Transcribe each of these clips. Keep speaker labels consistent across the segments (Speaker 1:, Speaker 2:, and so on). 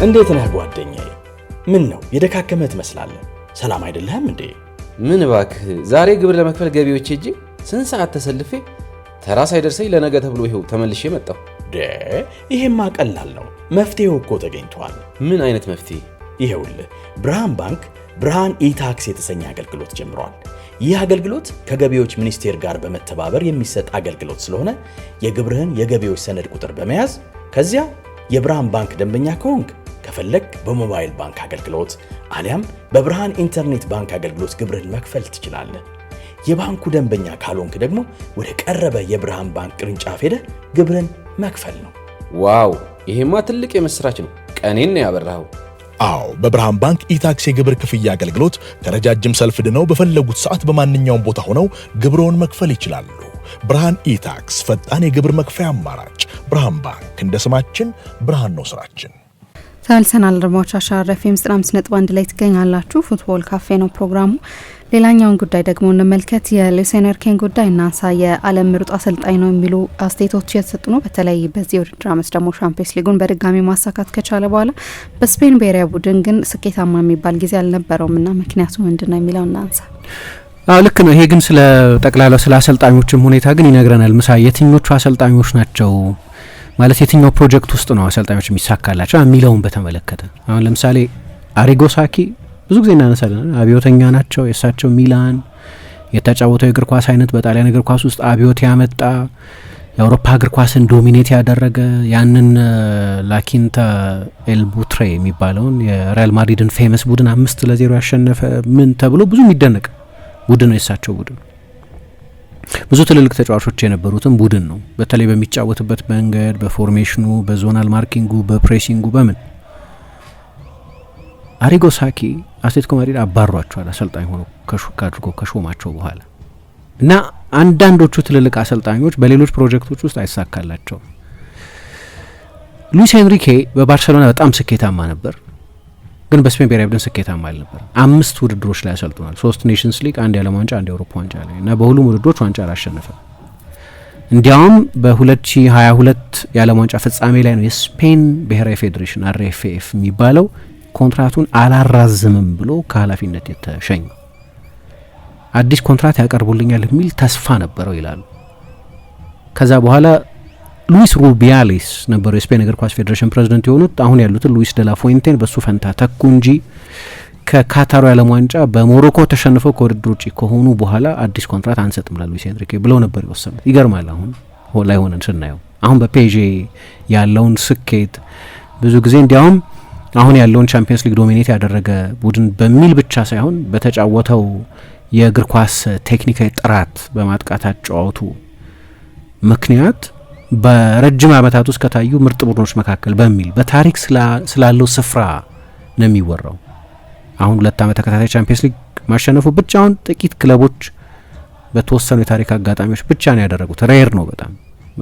Speaker 1: እንዴት ነህ ጓደኛዬ? ምን ነው የደካከመህ ትመስላለህ? ሰላም አይደለህም እንዴ?
Speaker 2: ምን እባክህ ዛሬ ግብር ለመክፈል ገቢዎች ሄጄ ስንት ሰዓት ተሰልፌ ተራ ሳይደርሰኝ ለነገ ተብሎ ይሄው ተመልሼ መጣሁ።
Speaker 1: ይሄማ ቀላል ነው። መፍትሄው እኮ ተገኝቷል።
Speaker 2: ምን አይነት መፍትሄ?
Speaker 1: ይሄውልህ ብርሃን ባንክ ብርሃን ኢታክስ የተሰኘ አገልግሎት ጀምሯል። ይህ አገልግሎት ከገቢዎች ሚኒስቴር ጋር በመተባበር የሚሰጥ አገልግሎት ስለሆነ የግብርህን የገቢዎች ሰነድ ቁጥር በመያዝ ከዚያ የብርሃን ባንክ ደንበኛ ከሆንክ ከፈለግ በሞባይል ባንክ አገልግሎት አሊያም በብርሃን ኢንተርኔት ባንክ አገልግሎት ግብርህን መክፈል ትችላለህ። የባንኩ ደንበኛ ካልሆንክ ደግሞ ወደ ቀረበ የብርሃን ባንክ ቅርንጫፍ ሄደህ ግብርህን መክፈል ነው።
Speaker 2: ዋው! ይሄማ ትልቅ የምስራች ነው። ቀኔን ነው ያበራኸው።
Speaker 3: አዎ በብርሃን ባንክ ኢታክስ የግብር ክፍያ አገልግሎት ከረጃጅም ሰልፍ ድነው በፈለጉት ሰዓት በማንኛውም ቦታ ሆነው ግብርዎን መክፈል ይችላሉ። ብርሃን ኢታክስ ፈጣን የግብር መክፈያ አማራጭ። ብርሃን ባንክ እንደ ስማችን ብርሃን ነው ስራችን።
Speaker 4: ተመልሰናል። አድማጮቻችን አረፌም 95.1 ላይ ትገኛላችሁ። ፉትቦል ካፌ ነው ፕሮግራሙ። ሌላኛውን ጉዳይ ደግሞ እንመልከት። የሉዊስ ኤንሪኬን ጉዳይ እናንሳ። የዓለም ምርጡ አሰልጣኝ ነው የሚሉ አስተያየቶች እየተሰጡ ነው። በተለይ በዚህ ውድድር ዓመት ደግሞ ሻምፒዮንስ ሊጉን በድጋሚ ማሳካት ከቻለ በኋላ በስፔን ብሔራዊ ቡድን ግን ስኬታማ የሚባል ጊዜ አልነበረውም እና ምክንያቱ ምንድነው የሚለው እናንሳ።
Speaker 5: ልክ ነው። ይሄ ግን ስለ ጠቅላላው ስለ አሰልጣኞችም ሁኔታ ግን ይነግረናል። ምሳሌ የትኞቹ አሰልጣኞች ናቸው ማለት የትኛው ፕሮጀክት ውስጥ ነው አሰልጣኞች የሚሳካላቸው የሚለውን በተመለከተ አሁን ለምሳሌ አሪጎ ሳኪ ብዙ ጊዜ እናነሳለን። አብዮተኛ ናቸው። የእሳቸው ሚላን የተጫወተው የእግር ኳስ አይነት በጣሊያን እግር ኳስ ውስጥ አብዮት ያመጣ የአውሮፓ እግር ኳስን ዶሚኔት ያደረገ ያንን ላኪንታ ኤልቡትሬ የሚባለውን የሪያል ማድሪድን ፌመስ ቡድን 5-0 ያሸነፈ ምን ተብሎ ብዙ የሚደነቅ ቡድን ነው የእሳቸው ቡድን። ብዙ ትልልቅ ተጫዋቾች የነበሩትን ቡድን ነው። በተለይ በሚጫወትበት መንገድ፣ በፎርሜሽኑ፣ በዞናል ማርኪንጉ፣ በፕሬሲንጉ በምን አሪጎ ሳኪ አትሌቲኮ ማድሪድ አባሯቸዋል አሰልጣኝ ሆኖ አድርጎ ከሾማቸው በኋላ እና አንዳንዶቹ ትልልቅ አሰልጣኞች በሌሎች ፕሮጀክቶች ውስጥ አይሳካላቸውም። ሉዊስ ኤንሪኬ በባርሴሎና በጣም ስኬታማ ነበር፣ ግን በስፔን ብሔራዊ ቡድን ስኬታማ አልነበረም። 5 ውድድሮች ላይ አሰልጥኗል። 3 ኔሽንስ ሊግ፣ 1 የዓለም ዋንጫ፣ 1 የአውሮፓ ዋንጫ ላይ እና በሁሉም ውድድሮች ዋንጫ አላሸነፈም። እንዲያውም በ2022 የዓለም ዋንጫ ፍጻሜ ላይ ነው የስፔን ብሔራዊ ፌዴሬሽን አርኤፍኤፍ የሚባለው ኮንትራቱን አላራዝምም ብሎ ከኃላፊነት የተሸኘው። አዲስ ኮንትራት ያቀርቡልኛል የሚል ተስፋ ነበረው ይላሉ። ከዛ በኋላ ሉዊስ ሩቢያሌስ ነበሩ የስፔን እግር ኳስ ፌዴሬሽን ፕሬዚደንት የሆኑት። አሁን ያሉትን ሉዊስ ደላ ፉዌንቴን በሱ ፈንታ ተኩ እንጂ ከካታሩ የዓለም ዋንጫ በሞሮኮ ተሸንፈው ከውድድር ውጭ ከሆኑ በኋላ አዲስ ኮንትራት አንሰጥም ለሉዊስ ኤንሪኬ ብለው ነበር የወሰኑት። ይገርማል። አሁን ላይ ሆነን ስናየው አሁን በፔዤ ያለውን ስኬት ብዙ ጊዜ እንዲያውም አሁን ያለውን ቻምፒየንስ ሊግ ዶሚኔት ያደረገ ቡድን በሚል ብቻ ሳይሆን በተጫወተው የእግር ኳስ ቴክኒካዊ ጥራት በማጥቃት አጫዋቱ ምክንያት በረጅም ዓመታት ውስጥ ከታዩ ምርጥ ቡድኖች መካከል በሚል በታሪክ ስላለው ስፍራ ነው የሚወራው። አሁን 2 ዓመት ተከታታይ ቻምፒየንስ ሊግ ማሸነፉ ብቻውን ጥቂት ክለቦች በተወሰኑ የታሪክ አጋጣሚዎች ብቻ ነው ያደረጉት። ሬር ነው በጣም።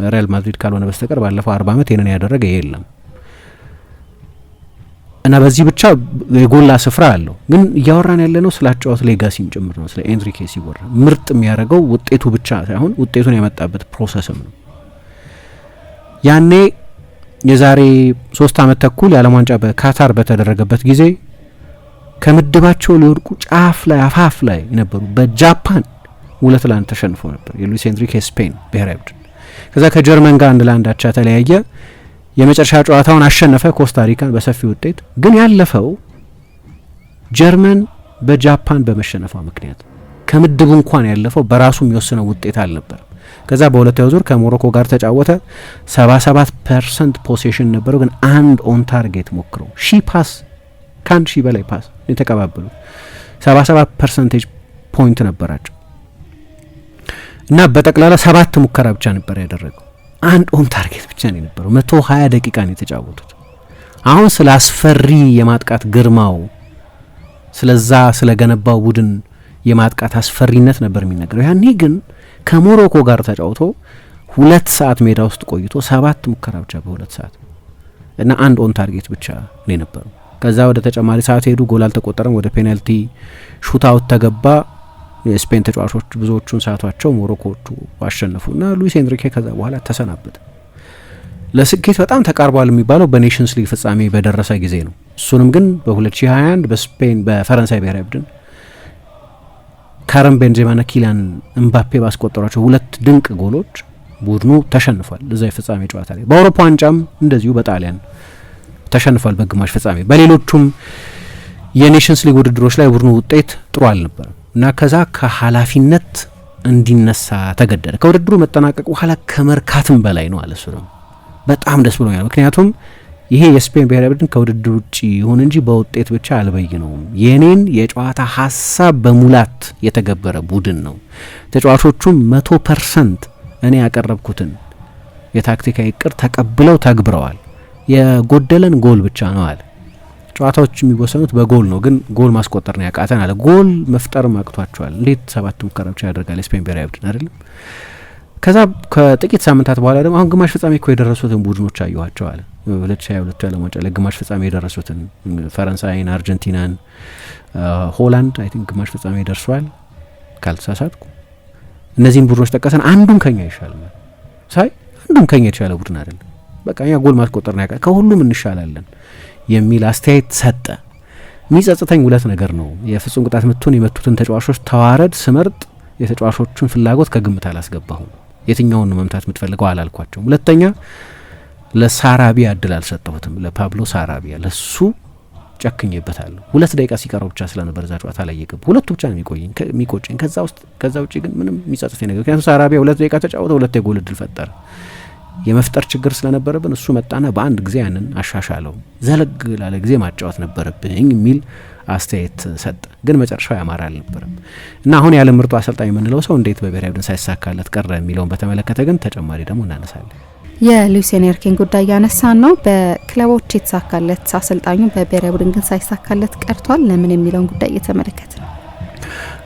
Speaker 5: ሪያል ማድሪድ ካልሆነ በስተቀር ባለፈው 40 ዓመት ይሄንን ያደረገ የለም እና በዚህ ብቻ የጎላ ስፍራ አለው። ግን እያወራን ያለነው ስለ አጫዋት ሌጋሲም ጭምር ነው። ስለ ኤንሪኬ ሲወራ ምርጥ የሚያደርገው ውጤቱ ብቻ ሳይሆን ውጤቱን ያመጣበት ፕሮሰስም ነው። ያኔ የዛሬ 3 ዓመት ተኩል የዓለም ዋንጫ በካታር በተደረገበት ጊዜ ከምድባቸው ሊወድቁ ጫፍ ላይ አፋፍ ላይ ነበሩ። በጃፓን 2-1 ተሸንፎ ነበር የሉዊስ ኤንሪኬ ስፔን ብሔራዊ ቡድን። ከዛ ከጀርመን ጋር 1-1 አቻ ተለያየ። የመጨረሻ ጨዋታውን አሸነፈ ኮስታሪካን በሰፊ ውጤት። ግን ያለፈው ጀርመን በጃፓን በመሸነፏ ምክንያት ከምድቡ እንኳን ያለፈው በራሱ የሚወስነው ውጤት አልነበረም። ከዛ በሁለተኛው ዙር ከሞሮኮ ጋር ተጫወተ። 77% ፖሴሽን ነበረው፣ ግን 1 ኦን ታርጌት ሞክረው ፓስ ከ1000 በላይ ፓስ የተቀባበሉ 77% ፖይንት ነበራቸው እና በጠቅላላ 7 ሙከራ ብቻ ነበር ያደረገው። 1 ኦን ታርጌት ብቻ ነው የነበረው። 120 ደቂቃ ነው የተጫወቱት። አሁን ስለ አስፈሪ የማጥቃት ግርማው ስለዛ ስለገነባው ቡድን የማጥቃት አስፈሪነት ነበር የሚነገረው። ያኔ ግን ከሞሮኮ ጋር ተጫውቶ 2 ሰዓት ሜዳ ውስጥ ቆይቶ 7 ሙከራ ብቻ በ2 ሰዓት እና 1 ኦን ታርጌት ብቻ ነው የነበረው። ከዛ ወደ ተጨማሪ ሰዓት ሄዱ። ጎል አልተቆጠረም። ወደ ፔናልቲ ሹታውት ተገባ። የስፔን ተጫዋቾች ብዙዎቹን ሰዓቷቸው ሞሮኮቹ አሸነፉና ሉዊስ ኤንሪኬ ከዛ በኋላ ተሰናበተ። ለስኬት በጣም ተቃርቧል የሚባለው በኔሽንስ ሊግ ፍጻሜ በደረሰ ጊዜ ነው። እሱንም ግን በ2021 በስፔን በፈረንሳይ ብሔራዊ ቡድን ካረም ቤንዜማና ኪሊያን ኤምባፔ ባስቆጠሯቸው 2 ድንቅ ጎሎች ቡድኑ ተሸንፏል እዛ የፍጻሜ ጨዋታ ላይ። በአውሮፓ ዋንጫም እንደዚሁ በጣሊያን ተሸንፏል በግማሽ ፍጻሜ። በሌሎቹም የኔሽንስ ሊግ ውድድሮች ላይ ቡድኑ ውጤት ጥሩ አልነበረም እና ከዛ ከኃላፊነት እንዲነሳ ተገደደ። ከውድድሩ መጠናቀቅ በኋላ ከመርካትም በላይ ነው አለ እሱ ደግሞ በጣም ደስ ብሎኛል። ምክንያቱም ይሄ የስፔን ብሔራዊ ቡድን ከውድድር ውጭ ይሁን እንጂ በውጤት ብቻ አልበይነውም። የኔን የጨዋታ ሀሳብ በሙላት የተገበረ ቡድን ነው። ተጫዋቾቹም 100% እኔ ያቀረብኩትን የታክቲካዊ እቅድ ተቀብለው ተግብረዋል። የጎደለን ጎል ብቻ ነው አለ። ጨዋታዎች የሚወሰኑት በጎል ነው፣ ግን ጎል ማስቆጠር ነው ያቃተን አለ። ጎል መፍጠርም አቅቷቸዋል። እንዴት 7 ሙከራዎች ያደርጋል የስፔን ብሔራዊ ቡድን አይደለም? ከዛ ከጥቂት ሳምንታት በኋላ ደግሞ አሁን ግማሽ ፍጻሜ እኮ የደረሱትን ቡድኖች አየኋቸው አለ። 2022 ዓለም ዋንጫ ላይ ግማሽ ፍጻሜ የደረሱትን ፈረንሳይን፣ አርጀንቲናን፣ ሆላንድ አይ ቲንክ ግማሽ ፍጻሜ ደርሷል ካልተሳሳትኩ። እነዚህን ቡድኖች ጠቀሰን። አንዱም ከኛ ይሻላል ሳይ አንዱም ከኛ የተሻለ ቡድን አይደለም። በቃ እኛ ጎል ማስቆጠር ነው ከሁሉም እንሻላለን የሚል አስተያየት ሰጠ። የሚጸጽተኝ 2 ነገር ነው። የፍጹም ቅጣት ምቱን የመቱትን ተጫዋቾች ተዋረድ ስመርጥ የተጫዋቾቹን ፍላጎት ከግምት አላስገባሁም። የትኛውን ነው መምታት የምትፈልገው አላልኳቸውም። ሁለተኛ ለሳራቢያ እድል አልሰጠሁትም። ለፓብሎ ሳራቢያ ለሱ ጨክኜበታለሁ። 2 ደቂቃ ሲቀረው ብቻ ስለነበር እዛ ጨዋታ ላይ የገቡ 2 ብቻ ነው የሚቆጨኝ። ከዛ ውጪ ግን ምንም የሚጸጽተኝ ነገር ምክንያቱም ሳራቢያ 2 ደቂቃ ተጫወተ፣ 2 የጎል እድል ፈጠረ። የመፍጠር ችግር ስለነበረብን እሱ መጣና በአንድ ጊዜ ያንን አሻሻለው። ዘለግ ላለ ጊዜ ማጫወት ነበረብኝ የሚል አስተያየት ሰጠ። ግን መጨረሻው ያማረ አልነበረም እና አሁን ያለ ምርጡ አሰልጣኝ የምንለው ሰው እንዴት በብሔራዊ ቡድን ሳይሳካለት ቀረ የሚለውን በተመለከተ ግን ተጨማሪ ደግሞ እናነሳለን።
Speaker 4: የሉዊስ ኤንሪኬን ጉዳይ ያነሳን ነው። በክለቦች የተሳካለት አሰልጣኙ በብሔራዊ ቡድን ግን ሳይሳካለት ቀርቷል። ለምን የሚለውን ጉዳይ እየተመለከተ ነው።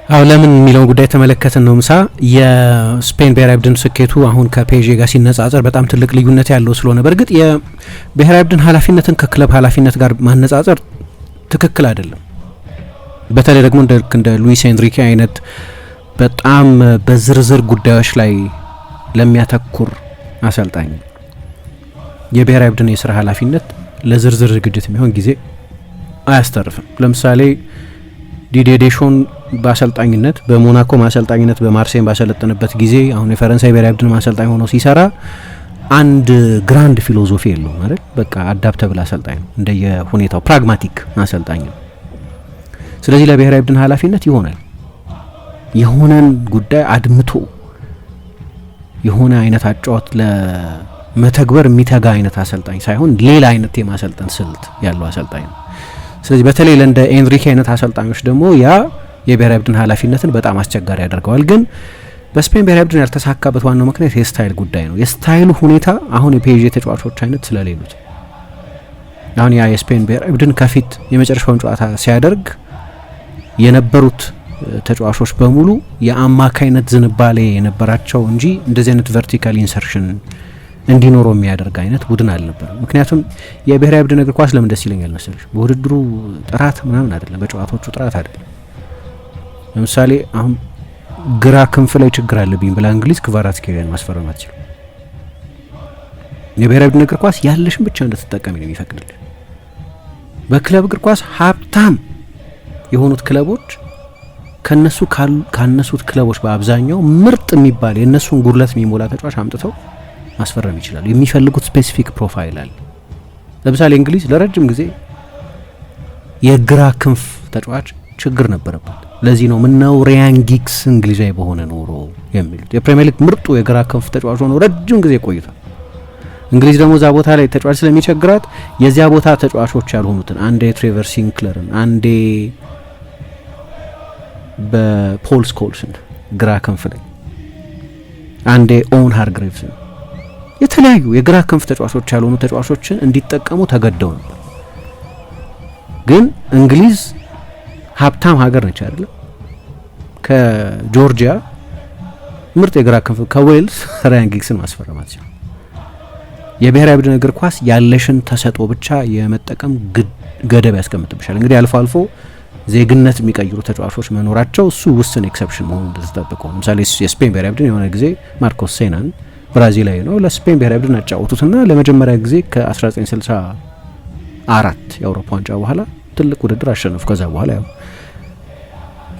Speaker 5: አዎ ለምን የሚለውን ጉዳይ ተመለከትን ነው። ምሳ የስፔን ብሔራዊ ቡድን ስኬቱ አሁን ከፔዤ ጋር ሲነጻጸር በጣም ትልቅ ልዩነት ያለው ስለሆነ በእርግጥ የብሔራዊ ቡድን ኃላፊነትን ከክለብ ኃላፊነት ጋር ማነጻጸር ትክክል አይደለም። በተለይ ደግሞ እንደ ሉዊስ ኤንሪኬ አይነት በጣም በዝርዝር ጉዳዮች ላይ ለሚያተኩር አሰልጣኝ የብሔራዊ ቡድን የስራ ኃላፊነት ለዝርዝር ዝግጅት የሚሆን ጊዜ አያስተርፍም። ለምሳሌ ዲዲዬ ዴሾን በአሰልጣኝነት በሞናኮ ማሰልጣኝነት በማርሴይ ባሰለጠነበት ጊዜ አሁን የፈረንሳይ ብሔራዊ ቡድን ማሰልጣኝ ሆኖ ሲሰራ አንድ ግራንድ ፊሎሶፊ የለውም አይደል? በቃ አዳፕተብል አሰልጣኝ ነው፣ እንደየሁኔታው ፕራግማቲክ አሰልጣኝ ነው። ስለዚህ ለብሔራዊ ቡድን ኃላፊነት ይሆናል የሆነን ጉዳይ አድምቶ የሆነ አይነት አጫወት ለመተግበር የሚተጋ አይነት አሰልጣኝ ሳይሆን ሌላ አይነት የማሰልጠን ስልት ያለው አሰልጣኝ ነው። ስለዚህ በተለይ ለእንደ ኤንሪኬ አይነት አሰልጣኞች ደግሞ ያ የብሔራዊ ቡድን ኃላፊነትን በጣም አስቸጋሪ ያደርገዋል። ግን በስፔን ብሔራዊ ቡድን ያልተሳካበት ዋናው ምክንያት የስታይል ጉዳይ ነው። የስታይሉ ሁኔታ አሁን የፔዤ ተጫዋቾች አይነት ስለሌሉት አሁን ያ የስፔን ብሔራዊ ቡድን ከፊት የመጨረሻውን ጨዋታ ሲያደርግ የነበሩት ተጫዋቾች በሙሉ የአማካይነት ዝንባሌ የነበራቸው እንጂ እንደዚህ አይነት ቨርቲካል ኢንሰርሽን እንዲኖረው የሚያደርግ አይነት ቡድን አልነበረም። ምክንያቱም የብሔራዊ ቡድን እግር ኳስ ለምን ደስ ይለኛል መሰለሽ? በውድድሩ ጥራት ምናምን አይደለም፣ በጨዋታዎቹ ጥራት አይደለም። ለምሳሌ አሁን ግራ ክንፍ ላይ ችግር አለብኝ ብላ እንግሊዝ ክቫራትስኬሊያን ማስፈረም አትችልም። የብሔራዊ ቡድን እግር ኳስ ያለሽን ብቻ እንድትጠቀሚ ነው የሚፈቅድልሽ። በክለብ እግር ኳስ ሀብታም የሆኑት ክለቦች ከነሱ ካነሱት ክለቦች በአብዛኛው ምርጥ የሚባል የነሱን ጉድለት የሚሞላ ተጫዋች አምጥተው ማስፈረም ይችላሉ። የሚፈልጉት ስፔሲፊክ ፕሮፋይል አለ። ለምሳሌ እንግሊዝ ለረጅም ጊዜ የግራ ክንፍ ተጫዋች ችግር ነበረባት። ለዚህ ነው ምነው ሪያን ጊግስ እንግሊዛዊ በሆነ ኖሮ የሚሉት። የፕሪሚየር ሊግ ምርጡ የግራ ክንፍ ተጫዋች ሆኖ ረጅም ጊዜ ቆይቷል። እንግሊዝ ደግሞ እዛ ቦታ ላይ ተጫዋች ስለሚቸግራት የዚያ ቦታ ተጫዋቾች ያልሆኑትን አንዴ ትሬቨር ሲንክለርን፣ አንዴ በፖል ስኮልስን ግራ ክንፍ ላይ፣ አንዴ ኦውን ሃርግሬቭስን የተለያዩ የግራ ክንፍ ተጫዋቾች ያልሆኑ ተጫዋቾችን እንዲጠቀሙ ተገደው ነበር። ግን እንግሊዝ ሀብታም ሀገር ነች አይደለም? ከጆርጂያ ምርጥ የግራ ክንፍ ከዌልስ ራያን ጊግስን ማስፈረም አትችልም። የብሔራዊ ቡድን እግር ኳስ ያለሽን ተሰጥኦ ብቻ የመጠቀም ገደብ ያስቀምጥብሻል። እንግዲህ አልፎ አልፎ ዜግነት የሚቀይሩ ተጫዋቾች መኖራቸው እሱ ውስን ኤክሰፕሽን መሆኑ እንደተጠበቀው። ለምሳሌ የስፔን ብሔራዊ ቡድን የሆነ ጊዜ ማርኮስ ሴናን ብራዚላዊ ነው። ለስፔን ብሔራዊ ቡድን አጫወቱትና ለመጀመሪያ ጊዜ ከ1964 የአውሮፓ ዋንጫ በኋላ ትልቅ ውድድር አሸነፉ። ከዛ በኋላ ያው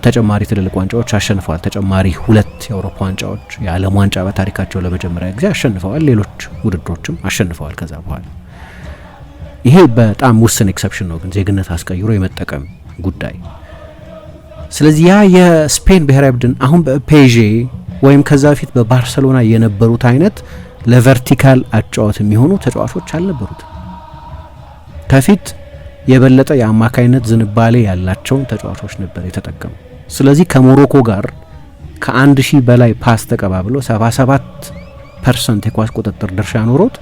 Speaker 5: ተጨማሪ ትልልቅ ዋንጫዎች አሸንፈዋል። ተጨማሪ 2 የአውሮፓ ዋንጫዎች፣ የዓለም ዋንጫ በታሪካቸው ለመጀመሪያ ጊዜ አሸንፈዋል። ሌሎች ውድድሮችም አሸንፈዋል ከዛ በኋላ። ይሄ በጣም ውስን ኤክሰፕሽን ነው ግን ዜግነት አስቀይሮ የመጠቀም ጉዳይ። ስለዚህ ያ የስፔን ብሔራዊ ቡድን አሁን በፔዤ ወይም ከዛ በፊት በባርሰሎና የነበሩት አይነት ለቨርቲካል አጫወት የሚሆኑ ተጫዋቾች አልነበሩት። ከፊት የበለጠ የአማካይነት ዝንባሌ ያላቸውን ተጫዋቾች ነበር የተጠቀሙ። ስለዚህ ከሞሮኮ ጋር ከ1000 በላይ ፓስ ተቀባብሎ 77% የኳስ ቁጥጥር ድርሻ ኖሮት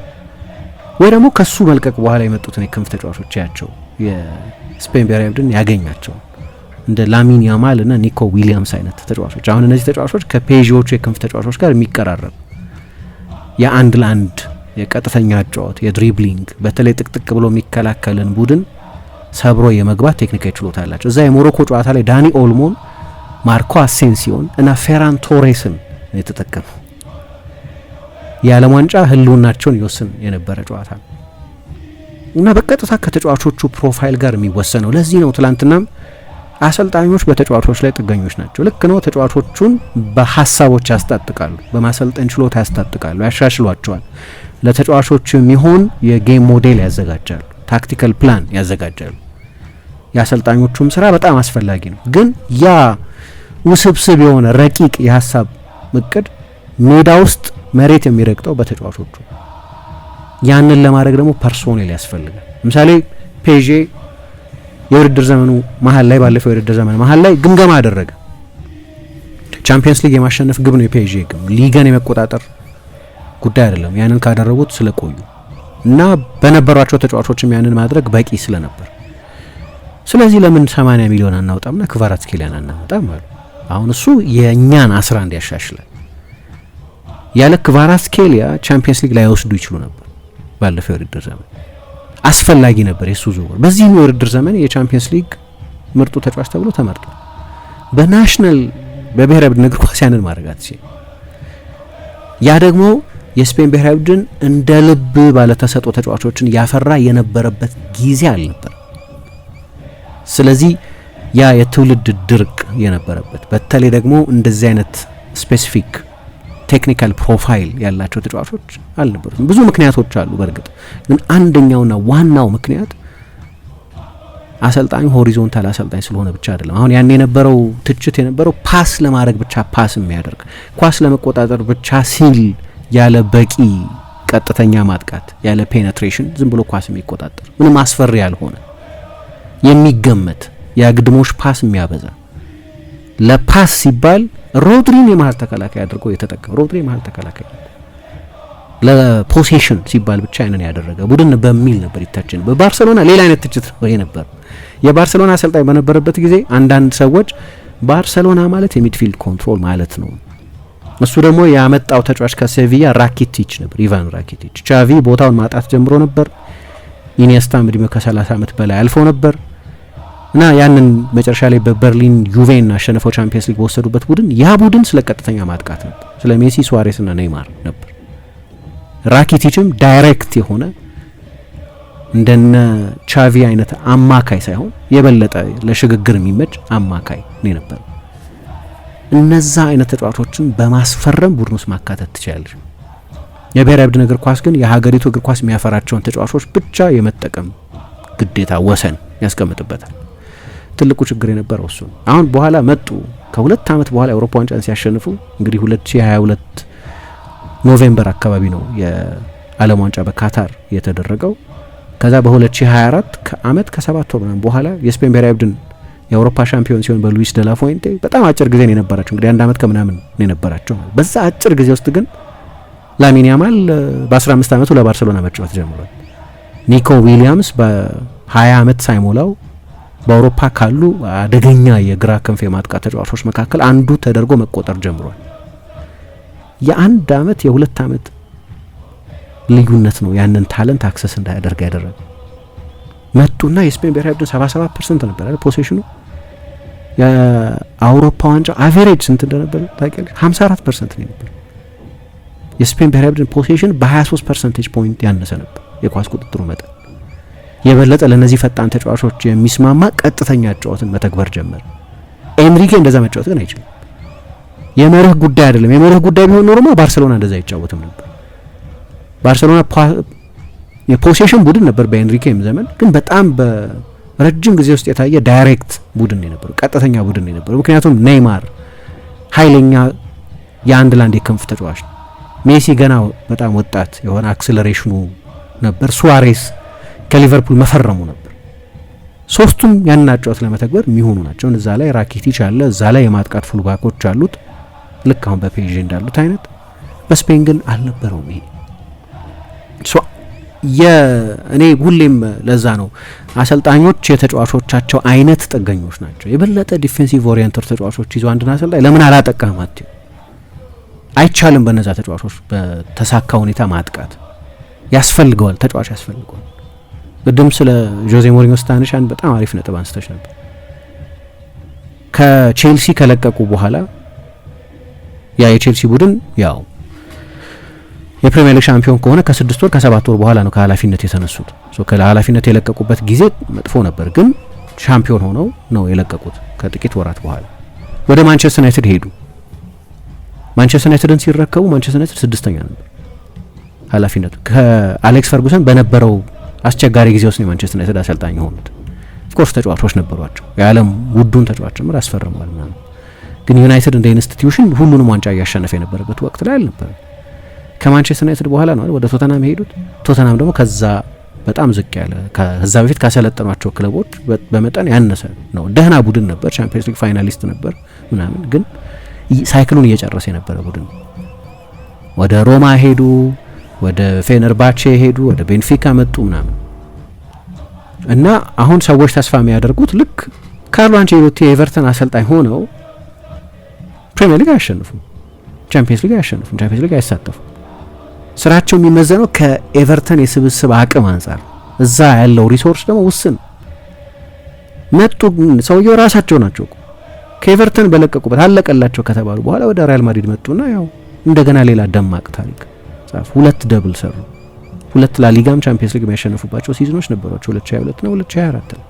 Speaker 5: ወይ ደግሞ ከሱ መልቀቅ በኋላ የመጡትን የክንፍ ተጫዋቾች ያቸው የስፔን ብሔራዊ ቡድን ያገኛቸው እንደ ላሚን ያማል እና ኒኮ ዊሊያምስ አይነት ተጫዋቾች። አሁን እነዚህ ተጫዋቾች ከፔዦቹ የክንፍ ተጫዋቾች ጋር የሚቀራረብ የአንድ ለአንድ የቀጥተኛ አጫወት የድሪብሊንግ በተለይ ጥቅጥቅ ብሎ የሚከላከልን ቡድን ሰብሮ የመግባት ቴክኒካዊ ችሎታ አላቸው። እዛ የሞሮኮ ጨዋታ ላይ ዳኒ ኦልሞን፣ ማርኮ አሴንሲዮን እና ፌራን ቶሬስን የተጠቀሙ የዓለም ዋንጫ ህልውናቸውን ይወስን የነበረ ጨዋታ ነው እና በቀጥታ ከተጫዋቾቹ ፕሮፋይል ጋር የሚወሰነው። ለዚህ ነው ትላንትናም አሰልጣኞች በተጫዋቾች ላይ ጥገኞች ናቸው። ልክ ነው። ተጫዋቾቹን በሀሳቦች ያስታጥቃሉ፣ በማሰልጠን ችሎታ ያስታጥቃሉ፣ ያሻሽሏቸዋል። ለተጫዋቾቹ የሚሆን የጌም ሞዴል ያዘጋጃሉ፣ ታክቲካል ፕላን ያዘጋጃሉ። የአሰልጣኞቹም ስራ በጣም አስፈላጊ ነው። ግን ያ ውስብስብ የሆነ ረቂቅ የሀሳብ እቅድ ሜዳ ውስጥ መሬት የሚረግጠው በተጫዋቾቹ። ያንን ለማድረግ ደግሞ ፐርሶኔል ያስፈልጋል። ለምሳሌ ፔዤ የውድድር ዘመኑ መሀል ላይ ባለፈው የውድድር ዘመን መሀል ላይ ግምገማ አደረገ። ቻምፒየንስ ሊግ የማሸነፍ ግብ ነው የፔዤ ግብ፣ ሊገን የመቆጣጠር ጉዳይ አይደለም። ያንን ካደረጉት ስለቆዩ እና በነበሯቸው ተጫዋቾችም ያንን ማድረግ በቂ ስለነበር፣ ስለዚህ ለምን 80 ሚሊዮን አናውጣምና ክቫራትስኬሊያን አናመጣም አሉ። አሁን እሱ የእኛን 11 ያሻሽላል። ያለ ክቫራትስኬሊያ ቻምፒየንስ ሊግ ላይ ወስዱ ይችሉ ነበር። ባለፈው የውድድር ዘመን አስፈላጊ ነበር የሱ ዝውውር። በዚህ የውድድር ዘመን የቻምፒየንስ ሊግ ምርጡ ተጫዋች ተብሎ ተመርጧል። በናሽናል በብሔራዊ ቡድን እግር ኳስ ያንን ማድረግ አትችልም። ያ ደግሞ የስፔን ብሔራዊ ቡድን እንደ ልብ ባለተሰጥኦ ተጫዋቾችን ያፈራ የነበረበት ጊዜ አልነበር። ስለዚህ ያ የትውልድ ድርቅ የነበረበት በተለይ ደግሞ እንደዚህ አይነት ስፔሲፊክ ቴክኒካል ፕሮፋይል ያላቸው ተጫዋቾች አልነበሩም። ብዙ ምክንያቶች አሉ። በእርግጥ ግን አንደኛውና ዋናው ምክንያት አሰልጣኙ ሆሪዞንታል አሰልጣኝ ስለሆነ ብቻ አይደለም። አሁን ያን የነበረው ትችት የነበረው ፓስ ለማድረግ ብቻ ፓስ የሚያደርግ ኳስ ለመቆጣጠር ብቻ ሲል ያለ በቂ ቀጥተኛ ማጥቃት ያለ ፔኔትሬሽን ዝም ብሎ ኳስ የሚቆጣጠር ምንም አስፈሪ ያልሆነ የሚገመት የግድሞሽ ፓስ የሚያበዛ ለፓስ ሲባል ሮድሪን የመሀል ተከላካይ አድርጎ የተጠቀመ ሮድሪ የመሀል ተከላካይ ለፖሴሽን ሲባል ብቻ ያንን ያደረገ ቡድን በሚል ነበር ይታችን። በባርሰሎና ሌላ አይነት ትችት ነው የነበር። የባርሰሎና አሰልጣኝ በነበረበት ጊዜ አንዳንድ ሰዎች ባርሰሎና ማለት የሚድፊልድ ኮንትሮል ማለት ነው። እሱ ደግሞ ያመጣው ተጫዋች ከሴቪያ ራኪቲች ነበር፣ ኢቫን ራኪቲች። ቻቪ ቦታውን ማጣት ጀምሮ ነበር። ኢኒየስታም እድሜው ከ30 ዓመት በላይ አልፎ ነበር እና ያንን መጨረሻ ላይ በበርሊን ዩቬን አሸነፈው ቻምፒየንስ ሊግ በወሰዱበት ቡድን ያ ቡድን ስለ ቀጥተኛ ማጥቃት ነበር፣ ስለ ሜሲ ሱዋሬስ እና ኔይማር ነበር። ራኪቲችም ዳይሬክት የሆነ እንደነ ቻቪ አይነት አማካይ ሳይሆን የበለጠ ለሽግግር የሚመች አማካይ ነው ነበር። እነዛ አይነት ተጫዋቾችን በማስፈረም ቡድን ውስጥ ማካተት ትችላለች። የብሔራዊ ቡድን እግር ኳስ ግን የሀገሪቱ እግር ኳስ የሚያፈራቸውን ተጫዋቾች ብቻ የመጠቀም ግዴታ ወሰን ያስቀምጥበታል። ትልቁ ችግር የነበረው እሱ ነው። አሁን በኋላ መጡ። ከ2 ዓመት በኋላ የአውሮፓ ዋንጫን ሲያሸንፉ እንግዲህ 2022 ኖቬምበር አካባቢ ነው የዓለም ዋንጫ በካታር የተደረገው። ከዛ በ2024 ከአመት ከ7 ወር ምናምን በኋላ የስፔን ብሔራዊ ቡድን የአውሮፓ ሻምፒዮን ሲሆን በሉዊስ ደ ላ ፉዌንቴ በጣም አጭር ጊዜ ነው የነበራቸው። እንግዲህ 1 ዓመት ከምናምን ነው የነበራቸው። በዛ አጭር ጊዜ ውስጥ ግን ላሚን ያማል በ15 ዓመቱ ለባርሰሎና መጫወት ጀምሯል። ኒኮ ዊሊያምስ በ20 ዓመት ሳይሞላው በአውሮፓ ካሉ አደገኛ የግራ ክንፍ የማጥቃት ተጫዋቾች መካከል አንዱ ተደርጎ መቆጠር ጀምሯል። የ1 ዓመት የ2 ዓመት ልዩነት ነው ያንን ታለንት አክሰስ እንዳያደርግ ያደረገ። መጡና የስፔን ብሔራዊ ቡድን 77% ነበር አይደል ፖሴሽኑ። የአውሮፓ ዋንጫ አቨሬጅ ስንት እንደነበር ታውቂያለሽ? 54% ነው ነበር። የስፔን ብሔራዊ ቡድን ፖሴሽን በ23% ፖይንት ያነሰ ነበር። የኳስ ቁጥጥሩ መጠን የበለጠ ለነዚህ ፈጣን ተጫዋቾች የሚስማማ ቀጥተኛ ጨዋታን መተግበር ጀመረ። ኤንሪኬ እንደዛ መጫወት ግን አይችልም። የመርህ ጉዳይ አይደለም። የመርህ ጉዳይ ቢሆን ኖሮማ ባርሴሎና እንደዛ አይጫወትም ነበር። ባርሴሎና የፖሴሽን ቡድን ነበር በኤንሪኬም ዘመን፣ ግን በጣም በረጅም ጊዜ ውስጥ የታየ ዳይሬክት ቡድን የነበረው፣ ቀጥተኛ ቡድን የነበረው። ምክንያቱም ኔይማር ኃይለኛ የአንድ ላንድ የክንፍ ተጫዋች ነው። ሜሲ ገና በጣም ወጣት የሆነ አክስለሬሽኑ ነበር። ሱዋሬስ ከሊቨርፑል መፈረሙ ነበር። ሶስቱም ያንን አጫወት ለመተግበር የሚሆኑ ናቸው። እዛ ላይ ራኪቲች አለ፣ እዛ ላይ የማጥቃት ፉልባኮች አሉት፣ ልክ አሁን በፔዥ እንዳሉት አይነት። በስፔን ግን አልነበረውም ይሄ። እኔ ሁሌም ለዛ ነው አሰልጣኞች የተጫዋቾቻቸው አይነት ጥገኞች ናቸው። የበለጠ ዲፌንሲቭ ኦሪየንተር ተጫዋቾች ይዞ አንድን አሰልጣኝ ለምን አላጠቃም አትዩ። አይቻልም። በነዛ ተጫዋቾች በተሳካ ሁኔታ ማጥቃት ያስፈልገዋል፣ ተጫዋች ያስፈልገዋል። ቅድም ስለ ጆዜ ሞሪኞ ስታንሽ አንድ በጣም አሪፍ ነጥብ አንስተሽ ነበር። ከቼልሲ ከለቀቁ በኋላ ያ የቼልሲ ቡድን ያው የፕሪሚየር ሊግ ሻምፒዮን ከሆነ ከ6 ወር ከ7 ወር በኋላ ነው ከኃላፊነት የተነሱት። ከኃላፊነት የለቀቁበት ጊዜ መጥፎ ነበር፣ ግን ሻምፒዮን ሆነው ነው የለቀቁት ከጥቂት ወራት በኋላ። ወደ ማንቸስተር ዩናይትድ ሄዱ። ማንቸስተር ዩናይትድን ሲረከቡ ማንቸስተር ዩናይትድ 6ኛ ነበር ኃላፊነቱ። ከአሌክስ ፈርጉሰን በነበረው አስቸጋሪ ጊዜ ውስጥ ነው ማንቸስተር ዩናይትድ አሰልጣኝ የሆኑት። ኦፍኮርስ ተጫዋቾች ነበሯቸው፣ የዓለም ውዱን ተጫዋች ጭምር አስፈርመዋል ምናምን። ግን ዩናይትድ እንደ ኢንስቲትዩሽን ሁሉንም ዋንጫ እያሸነፈ የነበረበት ወቅት ላይ አልነበረም። ከማንቸስተር ዩናይትድ በኋላ ነው ወደ ቶተናም የሄዱት። ቶተናም ደግሞ ከዛ በጣም ዝቅ ያለ ከዛ በፊት ካሰለጠኗቸው ክለቦች በመጠን ያነሰ ነው። ደህና ቡድን ነበር፣ ቻምፒየንስ ሊግ ፋይናሊስት ነበር ምናምን፣ ግን ሳይክሉን እየጨረሰ የነበረ ቡድን። ወደ ሮማ ሄዱ፣ ወደ ፌነርባቼ ሄዱ፣ ወደ ቤንፊካ መጡ ምናምን እና አሁን ሰዎች ተስፋ የሚያደርጉት ልክ ካርሎ አንቼሎቲ የኤቨርተን አሰልጣኝ ሆነው ፕሪሚየር ሊግ አያሸንፉም፣ ቻምፒየንስ ሊግ አያሸንፉም፣ ቻምፒየንስ ሊግ አይሳተፉም። ስራቸው የሚመዘነው ከኤቨርተን የስብስብ አቅም አንጻር፣ እዛ ያለው ሪሶርስ ደግሞ ውስን። መጡ ሰውየው ራሳቸው ናቸው ከኤቨርተን በለቀቁበት አለቀላቸው ከተባሉ በኋላ ወደ ሪያል ማድሪድ መጡና ያው እንደገና ሌላ ደማቅ ታሪክ ጻፉ። 2 ደብል ሰሩ። 2 ላሊጋም ቻምፒየንስ ሊግ የሚያሸንፉባቸው ሲዝኖች ነበሯቸው፣ 2022 እና 2024 ነው።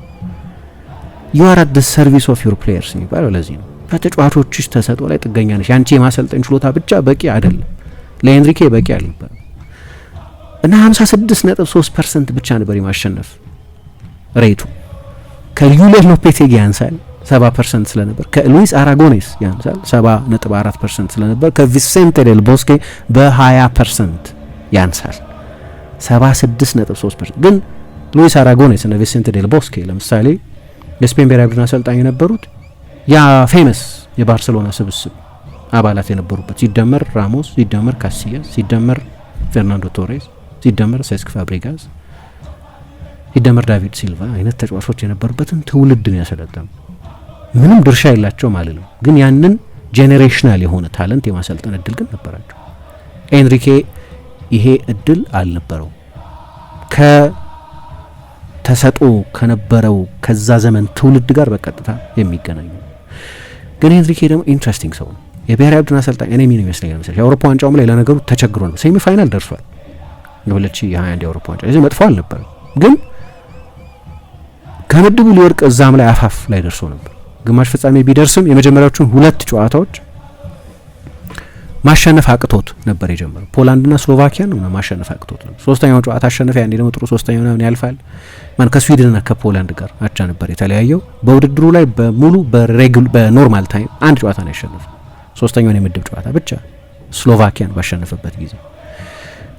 Speaker 5: you are at the service of your players የሚባለው ለዚህ ነው። በተጫዋቾችሽ ተሰጥኦ ላይ ጥገኛ ነሽ። ያንቺ የማሰልጠን ችሎታ ብቻ በቂ አይደለም። ለኤንሪኬ በቂ አልነበረም እና 56.3% ብቻ ነበር የማሸነፍ ሬቱ። ከሊዩሌስ ሎፔቴጊ ያንሳል 70% ስለነበር፣ ከሉዊስ አራጎኔስ ያንሳል 70.4% ስለነበር፣ ከቪሴንቴ ዴል ቦስኬ በ20% ያንሳል 76.3%። ግን ሉዊስ አራጎኔስ እና ቪሴንቴ ዴል ቦስኬ ለምሳሌ የስፔን ብሔራዊ ቡድን አሰልጣኝ የነበሩት ያ ፌመስ የባርሴሎና ስብስብ አባላት የነበሩበት ሲደመር ራሞስ፣ ሲደመር ካሲያስ፣ ሲደመር ፌርናንዶ ቶሬስ፣ ሲደመር ሴስክ ፋብሪጋስ፣ ሲደመር ዳቪድ ሲልቫ አይነት ተጫዋቾች የነበሩበትን ትውልድ ነው ያሰለጠኑ። ምንም ድርሻ የላቸው ማለት ነው፣ ግን ያንን ጄኔሬሽናል የሆነ ታለንት የማሰልጠን እድል ግን ነበራቸው። ኤንሪኬ ይሄ እድል አልነበረው። ከተሰጥኦ ከነበረው ከዛ ዘመን ትውልድ ጋር በቀጥታ የሚገናኙ። ግን ኤንሪኬ ደግሞ ኢንትረስቲንግ ሰው ነው። የብሔራዊ ቡድን አሰልጣኝ እኔ ምን ይመስለኛል መሰለኝ የአውሮፓ ዋንጫውም ላይ ለነገሩ ተቸግሮ ነው። ሴሚ ፋይናል ደርሷል የ2021 የአውሮፓ ዋንጫ። እዚህ መጥፎ አልነበረም፣ ግን ከምድቡ ሊወርቅ እዛም ላይ አፋፍ ላይ ደርሶ ነበር። ግማሽ ፍጻሜ ቢደርስም የመጀመሪያዎቹን 2 ጨዋታዎች ማሸነፍ አቅቶት ነበር የጀመረው። ፖላንድና ስሎቫኪያን ነው ማሸነፍ አቅቶት ነበር። 3ኛው ጨዋታ አሸነፈ። ያኔ ደግሞ ጥሩ 3ኛው ነው ያልፋል። ማን ከስዊድንና ከፖላንድ ጋር አቻ ነበር የተለያየው። በውድድሩ ላይ በሙሉ በኖርማል ታይም 1 ጨዋታ ነው ያሸነፈው። 3ኛውን የምድብ ጨዋታ ብቻ ስሎቫኪያን ባሸነፈበት ጊዜ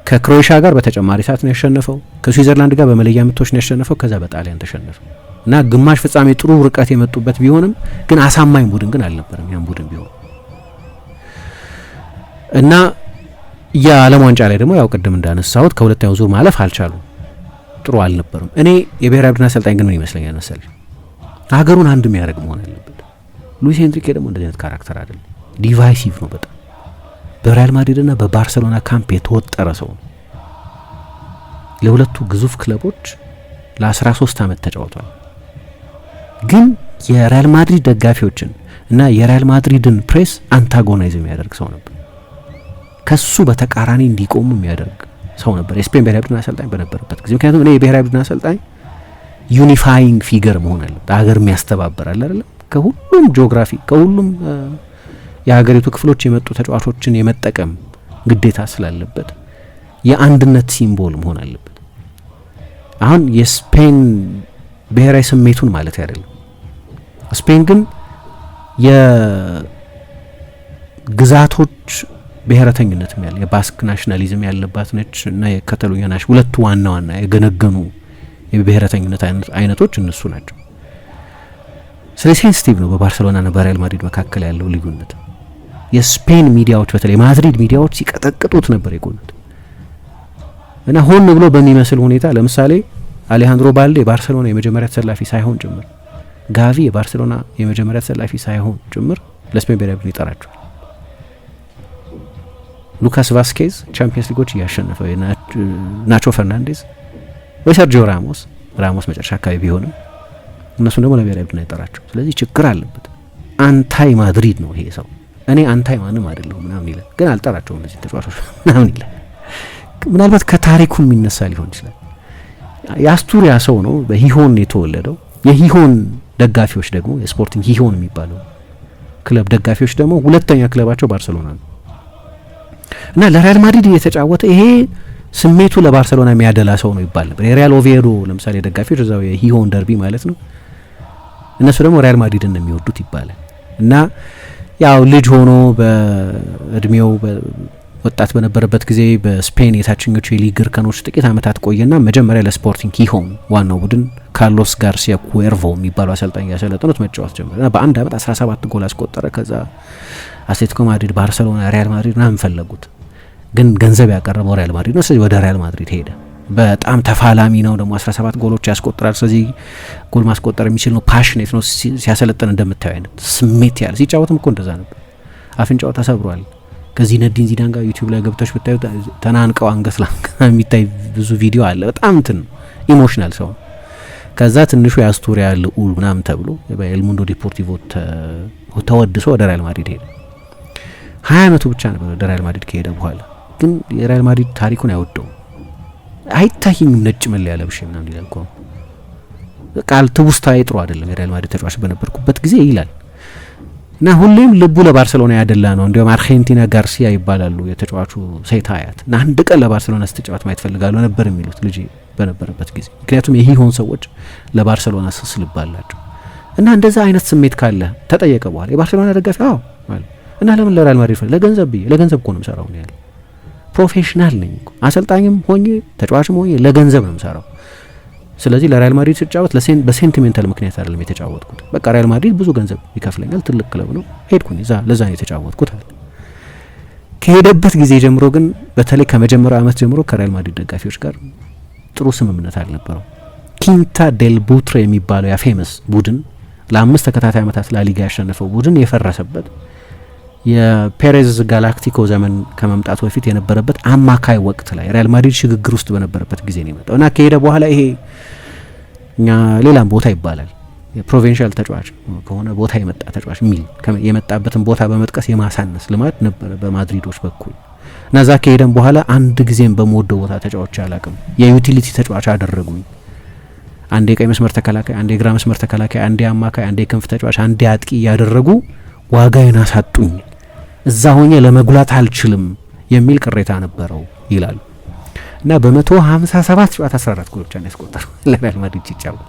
Speaker 5: ከክሮኤሽያ ጋር በተጨማሪ ሰዓት ነው ያሸነፈው። ከስዊዘርላንድ ጋር በመለያ ምቶች ነው ያሸነፈው። ከዛ በጣሊያን ተሸነፈ እና ግማሽ ፍጻሜ ጥሩ ርቀት የመጡበት ቢሆንም ግን አሳማኝ ቡድን ግን አልነበረም ያን ቡድን ቢሆን እና የዓለም ዋንጫ ላይ ደግሞ ያው ቅድም እንዳነሳሁት ከሁለተኛው ዙር ማለፍ አልቻሉም። ጥሩ አልነበረም። እኔ የብሔራዊ ቡድን አሰልጣኝ ግን ምን ይመስለኛል መሰለኝ ሀገሩን አንድ የሚያደርግ መሆን አለበት። ሉዊስ ኤንሪኬ ደግሞ እንደዚህ አይነት ካራክተር አይደለም። ዲቫይሲቭ ነው በጣም። በሪያል ማድሪድና በባርሴሎና ካምፕ የተወጠረ ሰው ነው። ለሁለቱ ግዙፍ ክለቦች ለ13 ዓመት ተጫውቷል። ግን የሪያል ማድሪድ ደጋፊዎችን እና የሪያል ማድሪድን ፕሬስ አንታጎናይዝ የሚያደርግ ሰው ነበር። ከሱ በተቃራኒ እንዲቆሙ የሚያደርግ ሰው ነበር የስፔን ብሔራዊ ቡድን አሰልጣኝ በነበረበት ጊዜ። ምክንያቱም እኔ የብሔራዊ ቡድን አሰልጣኝ ዩኒፋይንግ ፊገር መሆን አለበት፣ ሀገር የሚያስተባበር አለ አይደለም፣ ከሁሉም ጂኦግራፊ ከሁሉም የሀገሪቱ ክፍሎች የመጡ ተጫዋቾችን የመጠቀም ግዴታ ስላለበት የአንድነት ሲምቦል መሆን አለበት። አሁን የስፔን ብሔራዊ ስሜቱን ማለት አይደለም። ስፔን ግን የግዛቶች ብሔረተኝነትም ያለ የባስክ ናሽናሊዝም ያለባት ነች እና የካታሎኛ ናሽ ሁለቱ ዋና ዋና የገነገኑ የብሔረተኝነት አይነቶች እነሱ ናቸው። ስለዚህ ሴንሲቲቭ ነው በባርሴሎናና በሪያል ማድሪድ መካከል ያለው ልዩነት። የስፔን ሚዲያዎች በተለይ ማድሪድ ሚዲያዎች ሲቀጠቅጡት ነበር የቆዩት እና ሆን ብሎ በሚመስል ሁኔታ ለምሳሌ አሌሃንድሮ ባልዴ የባርሴሎና የመጀመሪያ ተሰላፊ ሳይሆን ጭምር ጋቪ የባርሴሎና የመጀመሪያ ተሰላፊ ሳይሆን ጭምር ለስፔን ብሔራዊ ቡድን ይጠራቸዋል። ሉካስ ቫስኬዝ ቻምፒየንስ ሊጎች እያሸነፈ ናቾ ፈርናንዴዝ ወይ ሰርጂዮ ራሞስ መጨረሻ አካባቢ ቢሆንም እነሱን ደግሞ ለብሔራዊ ቡድን አይጠራቸው። ስለዚህ ችግር አለበት። አንታይ ማድሪድ ነው ይሄ ሰው። እኔ አንታይ ማንም አይደለሁም ምናምን ይላል፣ ግን አልጠራቸውም እነዚህ ተጫዋቾች ምናምን ይላል። ምናልባት ከታሪኩ የሚነሳ ሊሆን ይችላል። የአስቱሪያ ሰው ነው፣ በሂሆን የተወለደው። የሂሆን ደጋፊዎች ደግሞ የስፖርቲንግ ሂሆን የሚባለው ክለብ ደጋፊዎች ደግሞ ሁለተኛ ክለባቸው ባርሴሎና ነው እና ለሪያል ማድሪድ እየተጫወተ ይሄ ስሜቱ ለባርሴሎና የሚያደላ ሰው ነው ይባል ነበር። የሪያል ኦቪዬዶ ለምሳሌ ደጋፊዎች እዛው የሂሆን ደርቢ ማለት ነው፣ እነሱ ደግሞ ሪያል ማድሪድን ነው የሚወዱት ይባላል። እና ያው ልጅ ሆኖ በእድሜው ወጣት በነበረበት ጊዜ በስፔን የታችኞቹ የሊግ እርከኖች ጥቂት ዓመታት ቆየና መጀመሪያ ለስፖርቲንግ ሂሆን ዋናው ቡድን ካርሎስ ጋርሲያ ኩዌርቮ የሚባሉ አሰልጣኝ ያሰለጠኑት መጫወት ጀመረ እና በአንድ ዓመት 17 ጎል አስቆጠረ። ከዛ አትሌቲኮ ማድሪድ፣ ባርሴሎና፣ ሪያል ማድሪድ ምናምን ፈለጉት፣ ግን ገንዘብ ያቀረበው ሪያል ማድሪድ ነው። ስለዚህ ወደ ሪያል ማድሪድ ሄደ። በጣም ተፋላሚ ነው ደግሞ 17 ጎሎች ያስቆጥራል። ስለዚህ ጎል ማስቆጠር የሚችል ነው፣ ፓሽኔት ነው። ሲያሰለጥን እንደምታዩ አይነት ስሜት ያለ ሲጫወትም እኮ እንደዛ ነበር። አፍንጫው ተሰብሯል። ከዚህ ነዲን ዚዳን ጋር ዩቲዩብ ላይ ገብታችሁ ብታዩ ተናንቀው አንገት ለአንገት የሚታይ ብዙ ቪዲዮ አለ። በጣም እንትን ኢሞሽናል ሰው። ከዛ ትንሹ የአስቱሪያ ልዑል ምናምን ተብሎ በኤልሙንዶ ዲፖርቲቮ ተወድሶ ወደ ሪያል ማድሪድ ሄደ። 20 ዓመቱ ብቻ ነበር ወደ ሪያል ማድሪድ ከሄደ በኋላ። ግን የሪያል ማድሪድ ታሪኩን አይወደውም። አይታየኝም ነጭ መለያ ለብሼ ምናምን ይላል እኮ ቃል ትውስታዬ ጥሩ አይደለም የሪያል ማድሪድ ተጫዋች በነበርኩበት ጊዜ ይላል። እና ሁሌም ልቡ ለባርሴሎና ያደላ ነው። እንዲያውም አርጀንቲና ጋርሲያ ይባላሉ የተጫዋቹ ሴት አያት እና አንድ ቀን ለባርሴሎና ስትጫወት ማየት ፈልጋለሁ ነበር የሚሉት ልጅ በነበረበት ጊዜ። ምክንያቱም የሂሆን ሰዎች ለባርሴሎና ስስ ልብ አላቸው። እና እንደዛ አይነት ስሜት ካለ ተጠየቀ በኋላ የባርሴሎና ደጋፊ አዎ ማለት እና ለምን ለሪያል ማድሪድ ለገንዘብ ብዬ ለገንዘብ እኮ ነው የምሰራው ነው ያለው። ፕሮፌሽናል ነኝ እኮ አሰልጣኝም ሆኜ ተጫዋችም ሆኜ ለገንዘብ ነው የምሰራው። ስለዚህ ለሪያል ማድሪድ ስጫወት በሴንቲሜንታል ምክንያት አይደለም የተጫወትኩት። በቃ ሪያል ማድሪድ ብዙ ገንዘብ ይከፍለኛል፣ ትልቅ ክለብ ነው፣ ሄድኩኝ ለዛ ነው የተጫወትኩት አለ። ከሄደበት ጊዜ ጀምሮ ግን በተለይ ከመጀመሪያው ዓመት ጀምሮ ከሪያል ማድሪድ ደጋፊዎች ጋር ጥሩ ስምምነት አልነበረው። ኪንታ ዴል ቡትሬ የሚባለው ያ ፌመስ ቡድን ለ5 ተከታታይ ዓመታት ላሊጋ ያሸነፈው ቡድን የፈረሰበት የፔሬዝ ጋላክቲኮ ዘመን ከመምጣቱ በፊት የነበረበት አማካይ ወቅት ላይ ሪያል ማድሪድ ሽግግር ውስጥ በነበረበት ጊዜ ነው የመጣው እና ከሄደ በኋላ ይሄ እኛ ሌላም ቦታ ይባላል የፕሮቪንሻል ተጫዋች ከሆነ ቦታ የመጣ ተጫዋች የሚል የመጣበትን ቦታ በመጥቀስ የማሳነስ ልማድ ነበረ በማድሪዶች በኩል እና እዛ ከሄደም በኋላ አንድ ጊዜም በመወደው ቦታ ተጫዋች አላቅም። የዩቲሊቲ ተጫዋች አደረጉኝ። አንዴ የቀኝ መስመር ተከላካይ፣ አንዴ የግራ መስመር ተከላካይ፣ አንዴ አማካይ፣ አንዴ ክንፍ ተጫዋች፣ አንዴ አጥቂ እያደረጉ ዋጋዬን አሳጡኝ። እዛ ሆኜ ለመጉላት አልችልም የሚል ቅሬታ ነበረው ይላሉ። እና በ157 ጨዋታ 14 ጎሎች ነው ያስቆጠረው ለሪያል ማድሪድ ሲጫወት።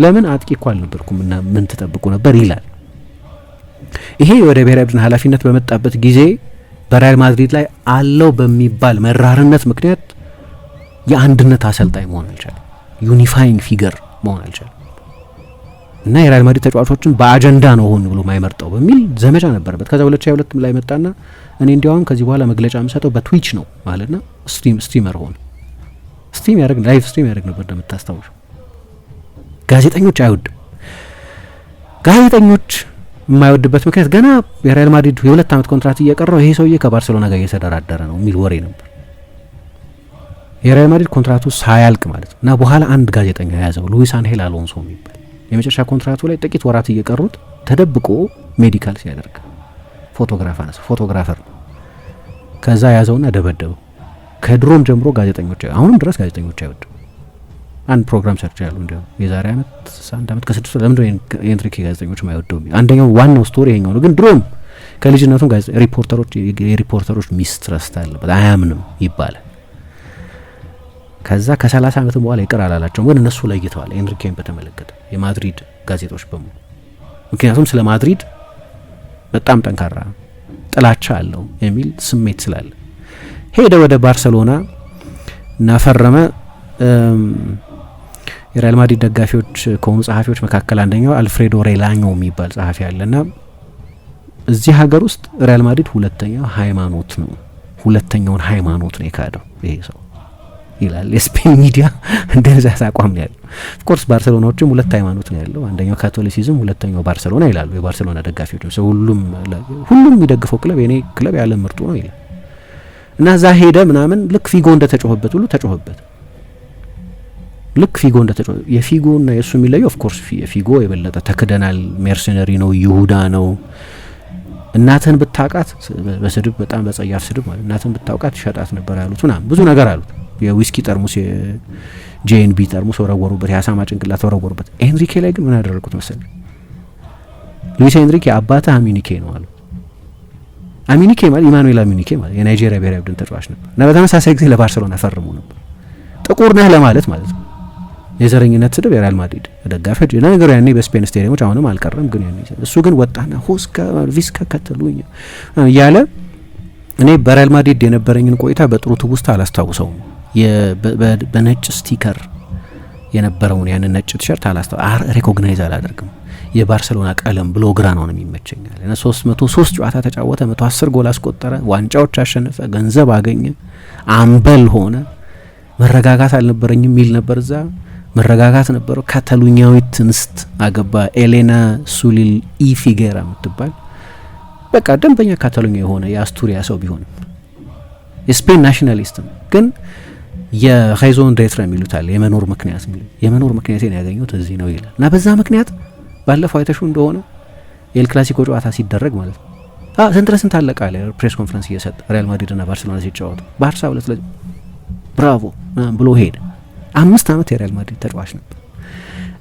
Speaker 5: ለምን አጥቂ እኮ አልነበርኩም እና ምን ተጠብቁ ነበር ይላል። ይሄ ወደ ብሔራዊ ቡድን ኃላፊነት በመጣበት ጊዜ በሪያል ማድሪድ ላይ አለው በሚባል መራርነት ምክንያት የአንድነት አሰልጣኝ መሆን አልቻለም። ዩኒፋይንግ ፊገር መሆን አልቻለም። እና የሪያል ማድሪድ ተጫዋቾችን በአጀንዳ ነው ሆን ብሎ ማይመርጠው በሚል ዘመቻ ነበረበት። ከዛ 2022 ላይ መጣና እኔ እንዲያውም ከዚህ በኋላ መግለጫ የምሰጠው በትዊች ነው ማለትና ስትሪመር ሆነ። ላይቭ ስትሪም ያደርግ ነበር እንደምታስታውሱ። ጋዜጠኞች አይወድም። ጋዜጠኞች የማይወድበት ምክንያት ገና የሪያል ማድሪድ የ2 ዓመት ኮንትራት እየቀረው ይሄ ሰውዬ ከባርሴሎና ጋር እየተደራደረ ነው የሚል ወሬ ነበር። የሪያል ማድሪድ ኮንትራቱ ሳያልቅ ማለት ነው። እና በኋላ አንድ ጋዜጠኛ ያዘው ሉዊስ አንሄል አሎንሶ የሚባል የመጨረሻ ኮንትራቱ ላይ ጥቂት ወራት እየቀሩት ተደብቆ ሜዲካል ሲያደርግ ፎቶግራፈር ነው ከዛ ያዘውና ደበደበው። ከድሮም ጀምሮ ጋዜጠኞች አሁንም ድረስ ጋዜጠኞች አይወድም። አንድ ፕሮግራም ሰርች ያሉ እንዲያው የዛሬ አንድ አመት ከስድስት ወር ለምንድነው የኤንሪኬ ጋዜጠኞች የማይወደው? አንደኛው ዋናው ስቶሪ ይሄኛው ነው። ግን ድሮም ከልጅነቱም የሪፖርተሮች ሚስትረስት አለበት፣ አያምንም ይባላል። ከዛ ከ30 አመት በኋላ ይቅር አላላቸውም። ግን እነሱ ለይተዋል ኤንሪኬን በተመለከተ የማድሪድ ጋዜጦች በሙሉ። ምክንያቱም ስለ ማድሪድ በጣም ጠንካራ ጥላቻ አለው የሚል ስሜት ስላለ ሄደ ወደ ባርሰሎና እና ፈረመ። የሪያል ማድሪድ ደጋፊዎች ከሆኑ ጸሐፊዎች መካከል አንደኛው አልፍሬዶ ሬላኞ የሚባል ጸሐፊ አለና እዚህ ሀገር ውስጥ ሪያል ማድሪድ ሁለተኛውን ሃይማኖት ነው የካደው ይሄ ሰው ይላል። የስፔን ሚዲያ እንደዛ አቋም ነው ያለው። ኦፍ ኮርስ ባርሰሎናዎችም ሁለት ሃይማኖት ነው ያለው፣ አንደኛው ካቶሊሲዝም፣ ሁለተኛው ባርሰሎና ይላሉ የባርሰሎና ደጋፊዎች። ሰው ሁሉም የሚደግፈው ክለብ የኔ ክለብ ያለ ምርጡ ነው ይላል። እና እዛ ሄደ ምናምን ልክ ፊጎ እንደተጮኸበት ሁሉ ተጮኸበት። ልክ ፊጎ እንደተጮኸ የፊጎና የሱ የሚለየው ኦፍ ኮርስ የፊጎ የበለጠ ተክደናል፣ ሜርሰነሪ ነው፣ ይሁዳ ነው። እናትን ብታውቃት በስድብ በጣም በጸያፍ ስድብ ማለት እናትን ብታውቃት ይሸጣት ነበር ያሉት ምናምን ብዙ ነገር አሉት። የዊስኪ ጠርሙስ የጄኤንቢ ጠርሙስ ወረወሩበት፣ የአሳማ ጭንቅላት ወረወሩበት። ኤንሪኬ ላይ ግን ምን ያደረጉት መሰለኝ? ሉዊስ ኤንሪኬ አባትህ አሚኒኬ ነው አሉ። አሚኒኬ ማለት ኢማኑኤል አሚኒኬ ማለት የናይጄሪያ ብሔራዊ ቡድን ተጫዋች ነበር እና በተመሳሳይ ጊዜ ለባርሰሎና ፈርሙ ነበር። ጥቁር ነህ ለማለት ማለት ነው። የዘረኝነት ስድብ የሪያል ማድሪድ ደጋፊዎች ነገሩ ያኔ በስፔን ስቴዲየሞች አሁንም አልቀረም። ግን ያኔ እሱ ግን ወጣና ሁስካ ቪስካ ከተሉኝ እያለ እኔ በሪያል ማድሪድ የነበረኝን ቆይታ በጥሩ ትውስታ አላስታውሰውም። በነጭ ስቲከር የነበረውን ያንን ነጭ ቲሸርት ሬኮግናይዝ አላደርግም። የባርሰሎና ቀለም ብሎ ግራ ነው የሚመቸኛል። እና 303 ጨዋታ ተጫወተ፣ 110 ጎል አስቆጠረ፣ ዋንጫዎች አሸነፈ፣ ገንዘብ አገኘ፣ አምበል ሆነ። መረጋጋት አልነበረኝም የሚል ነበር። እዛ መረጋጋት ነበረው። ካታሉኛዊት ትንስት አገባ፣ ኤሌና ሱሊል ኢፊጌራ የምትባል በቃ ደንበኛ ካታሉኛ የሆነ የአስቱሪያ ሰው ቢሆንም የስፔን ናሽናሊስት ነው። ግን የራይዞን ዴትረ የሚሉታል የመኖር ምክንያት የመኖር ምክንያቴን ያገኙት እዚህ ነው ይላል። እና በዛ ምክንያት ባለፈው አይተሹ እንደሆነ ኤል ክላሲኮ ጨዋታ ሲደረግ ማለት ነው ስንት ለስንት አለቃ አለ ፕሬስ ኮንፈረንስ እየሰጠ ሪያል ማድሪድ እና ባርሴሎና ሲጫወቱ ባርሳ 2 ብራቮ ብሎ ሄደ። 5 አመት የሪያል ማድሪድ ተጫዋች ነበር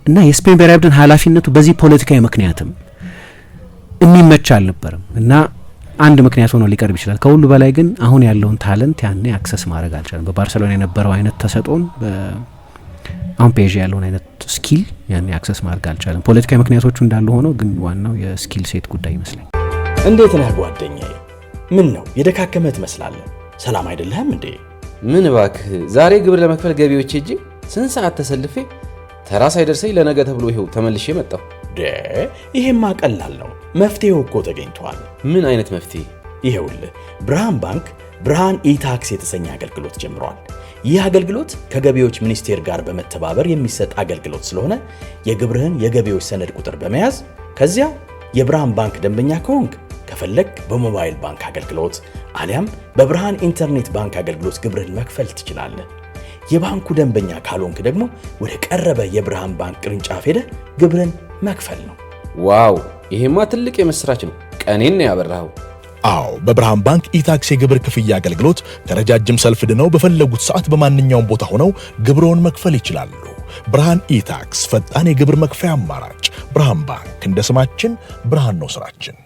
Speaker 5: እና የስፔን ብሔራዊ ቡድን ኃላፊነቱ በዚህ ፖለቲካዊ ምክንያትም የሚመች አልነበረም እና አንድ ምክንያት ሆኖ ሊቀርብ ይችላል። ከሁሉ በላይ ግን አሁን ያለውን ታለንት ያኔ አክሰስ ማድረግ አልቻለም። በባርሰሎና የነበረው አይነት ተሰጥኦን አሁን ፔዥ ያለውን አይነት ስኪል ያኔ አክሰስ ማድረግ አልቻለም። ፖለቲካዊ ምክንያቶቹ እንዳሉ ሆነው ግን ዋናው የስኪል ሴት ጉዳይ ይመስላል።
Speaker 1: እንዴት ነህ ጓደኛዬ? ምን ነው የደካከመህ ትመስላለህ። ሰላም አይደለህም እንዴ?
Speaker 2: ምን እባክህ፣ ዛሬ ግብር ለመክፈል ገቢዎች ሄጄ ስንት ሰዓት ተሰልፌ ተራ ሳይደርሰኝ ለነገ ተብሎ ይሄው ተመልሼ መጣሁ።
Speaker 1: ይሄማ ቀላል ነው፣ መፍትሄው እኮ ተገኝቷል።
Speaker 2: ምን አይነት መፍትሄ?
Speaker 1: ይሄውልህ ብርሃን ባንክ ብርሃን ኢታክስ የተሰኘ አገልግሎት ጀምሯል። ይህ አገልግሎት ከገቢዎች ሚኒስቴር ጋር በመተባበር የሚሰጥ አገልግሎት ስለሆነ የግብርህን የገቢዎች ሰነድ ቁጥር በመያዝ ከዚያ የብርሃን ባንክ ደንበኛ ከሆንክ ከፈለግ በሞባይል ባንክ አገልግሎት አሊያም በብርሃን ኢንተርኔት ባንክ አገልግሎት ግብርህን መክፈል ትችላለህ። የባንኩ ደንበኛ ካልሆንክ ደግሞ ወደ ቀረበ የብርሃን ባንክ ቅርንጫፍ ሄደህ ግብርህን መክፈል ነው።
Speaker 2: ዋው! ይሄማ ትልቅ የመስራች ነው። ቀኔን ነው ያበራኸው።
Speaker 3: አዎ፣ በብርሃን ባንክ ኢታክስ የግብር ክፍያ አገልግሎት ከረጃጅም ሰልፍ ድነው በፈለጉት ሰዓት በማንኛውም ቦታ ሆነው ግብርዎን መክፈል ይችላሉ። ብርሃን ኢታክስ ፈጣን የግብር መክፈያ አማራጭ። ብርሃን ባንክ እንደ ስማችን ብርሃን ነው ስራችን።